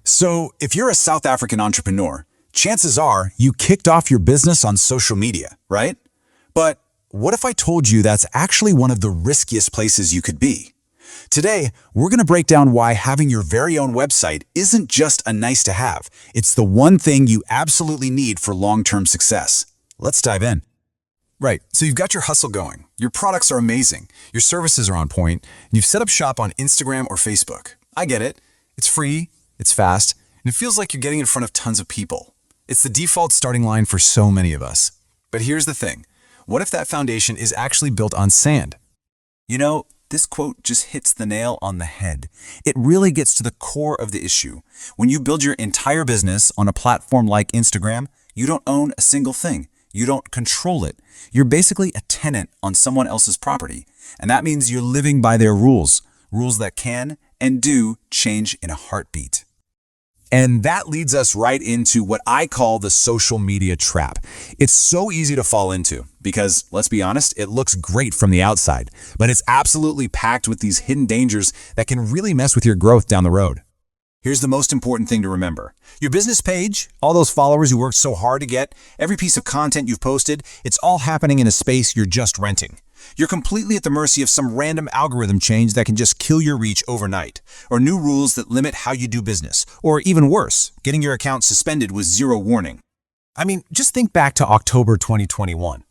So, if you're a South African entrepreneur, chances are you kicked off your business on social media, right? But what if I told you that's actually one of the riskiest places you could be? Today, we're going to break down why having your very own website isn't just a nice to have. It's the one thing you absolutely need for long-term success. Let's dive in. Right, so you've got your hustle going. Your products are amazing. Your services are on point. And you've set up shop on Instagram or Facebook. I get it. It's free, it's fast, and it feels like you're getting in front of tons of people. It's the default starting line for so many of us. But here's the thing. What if that foundation is actually built on sand? You know, this quote just hits the nail on the head. It really gets to the core of the issue. When you build your entire business on a platform like Instagram, you don't own a single thing. You don't control it. You're basically a tenant on someone else's property. And that means you're living by their rules. Rules that can and do change in a heartbeat. And that leads us right into what I call the social media trap. It's so easy to fall into because, let's be honest, it looks great from the outside, but it's absolutely packed with these hidden dangers that can really mess with your growth down the road. Here's the most important thing to remember. Your business page, all those followers you worked so hard to get, every piece of content you've posted, it's all happening in a space you're just renting. You're completely at the mercy of some random algorithm change that can just kill your reach overnight, or new rules that limit how you do business, or even worse, getting your account suspended with zero warning. I mean, just think back to October 2021.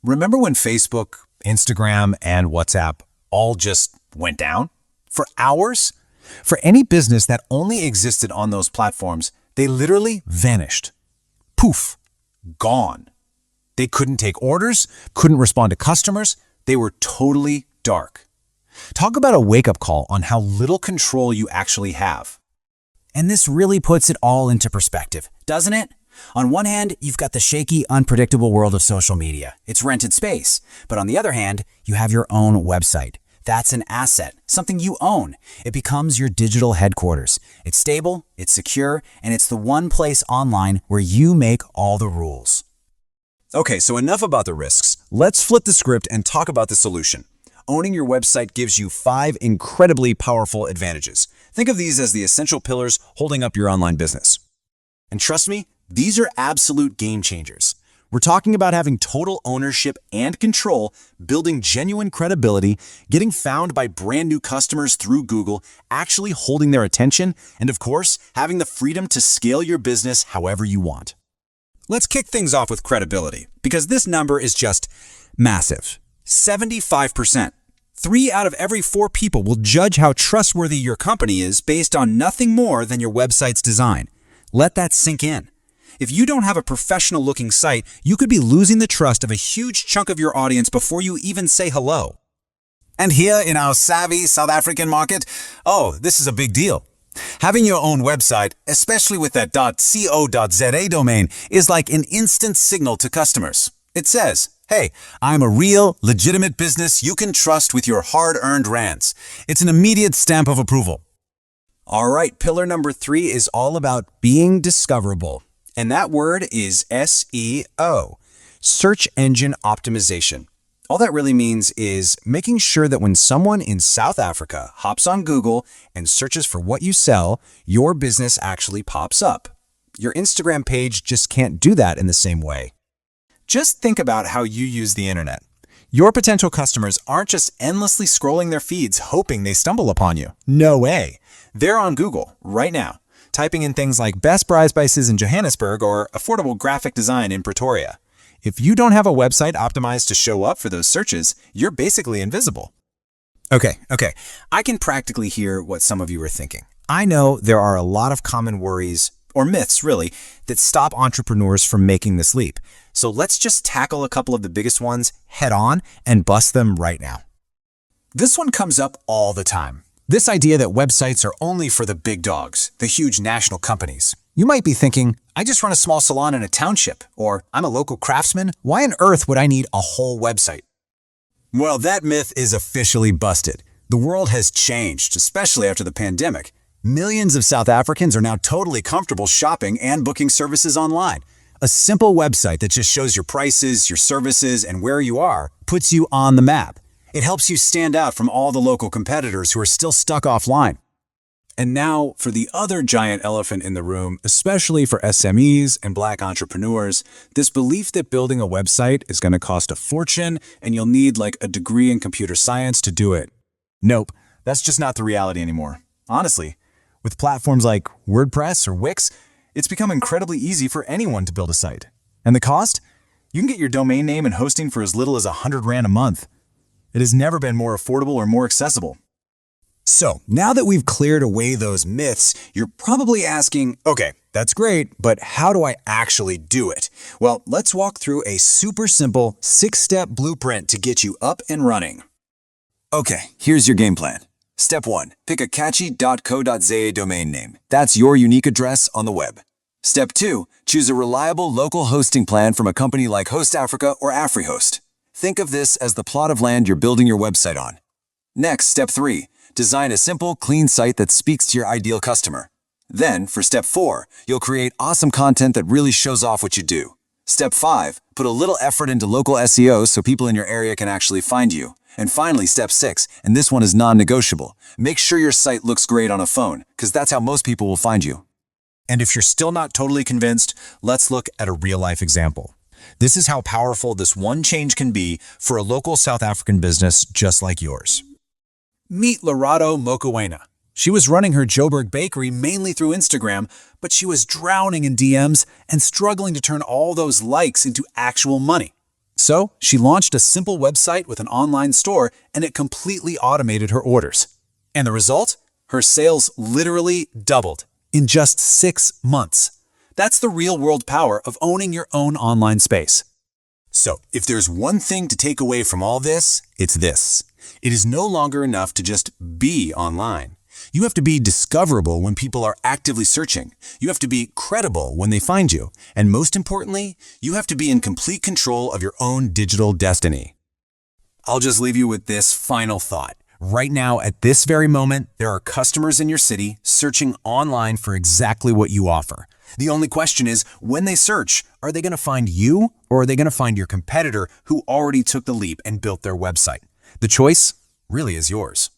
Remember when Facebook, Instagram, and WhatsApp all just went down? For hours? For any business that only existed on those platforms, they literally vanished. Poof, gone. They couldn't take orders, couldn't respond to customers. They were totally dark. Talk about a wake-up call on how little control you actually have. And this really puts it all into perspective, doesn't it? On one hand, you've got the shaky, unpredictable world of social media. It's rented space. But on the other hand, you have your own website. That's an asset, something you own. It becomes your digital headquarters. It's stable, it's secure, and it's the one place online where you make all the rules. Okay, so enough about the risks. Let's flip the script and talk about the solution. Owning your website gives you 5 incredibly powerful advantages. Think of these as the essential pillars holding up your online business. And trust me, these are absolute game changers. We're talking about having total ownership and control, building genuine credibility, getting found by brand new customers through Google, actually holding their attention, and of course, having the freedom to scale your business however you want. Let's kick things off with credibility, because this number is just massive. 75%. 3 out of every 4 people will judge how trustworthy your company is based on nothing more than your website's design. Let that sink in. If you don't have a professional-looking site, you could be losing the trust of a huge chunk of your audience before you even say hello. And here in our savvy South African market, this is a big deal. Having your own website, especially with that .co.za domain, is like an instant signal to customers. It says, hey, I'm a real, legitimate business you can trust with your hard-earned rands. It's an immediate stamp of approval. All right, pillar number 3 is all about being discoverable. And that word is SEO, search engine optimization. All that really means is making sure that when someone in South Africa hops on Google and searches for what you sell, your business actually pops up. Your Instagram page just can't do that in the same way. Just think about how you use the internet. Your potential customers aren't just endlessly scrolling their feeds hoping they stumble upon you. No way. They're on Google right now, typing in things like best braai spices in Johannesburg or affordable graphic design in Pretoria. If you don't have a website optimized to show up for those searches, you're basically invisible. Okay, I can practically hear what some of you are thinking. I know there are a lot of common worries, or myths really, that stop entrepreneurs from making this leap. So let's just tackle a couple of the biggest ones head on and bust them right now. This one comes up all the time. This idea that websites are only for the big dogs, the huge national companies. You might be thinking, I just run a small salon in a township, or I'm a local craftsman. Why on earth would I need a whole website? Well, that myth is officially busted. The world has changed, especially after the pandemic. Millions of South Africans are now totally comfortable shopping and booking services online. A simple website that just shows your prices, your services, and where you are puts you on the map. It helps you stand out from all the local competitors who are still stuck offline. And now for the other giant elephant in the room, especially for SMEs and Black entrepreneurs, this belief that building a website is going to cost a fortune and you'll need like a degree in computer science to do it. Nope, that's just not the reality anymore. Honestly, with platforms like WordPress or Wix, it's become incredibly easy for anyone to build a site. And the cost? You can get your domain name and hosting for as little as 100 Rand a month. It has never been more affordable or more accessible. So, now that we've cleared away those myths, you're probably asking, okay, that's great, but how do I actually do it? Well, let's walk through a super simple 6-step blueprint to get you up and running. Okay, here's your game plan. Step 1, pick a catchy .co.za domain name. That's your unique address on the web. Step 2, choose a reliable local hosting plan from a company like Host Africa or AfriHost. Think of this as the plot of land you're building your website on. Next, step 3, design a simple, clean site that speaks to your ideal customer. Then, for step 4, you'll create awesome content that really shows off what you do. Step 5, put a little effort into local SEO so people in your area can actually find you. And finally, step 6, and this one is non-negotiable. Make sure your site looks great on a phone, because that's how most people will find you. And if you're still not totally convinced, let's look at a real-life example. This is how powerful this one change can be for a local South African business just like yours. Meet Lerato Mokoena. She was running her Joburg bakery mainly through Instagram, but she was drowning in DMs and struggling to turn all those likes into actual money. So she launched a simple website with an online store, and it completely automated her orders. And the result? Her sales literally doubled in just 6 months. That's the real-world power of owning your own online space. So, if there's one thing to take away from all this, it's this. It is no longer enough to just be online. You have to be discoverable when people are actively searching. You have to be credible when they find you. And most importantly, you have to be in complete control of your own digital destiny. I'll just leave you with this final thought. Right now, at this very moment, there are customers in your city searching online for exactly what you offer. The only question is, when they search, are they going to find you, or are they going to find your competitor who already took the leap and built their website? The choice really is yours.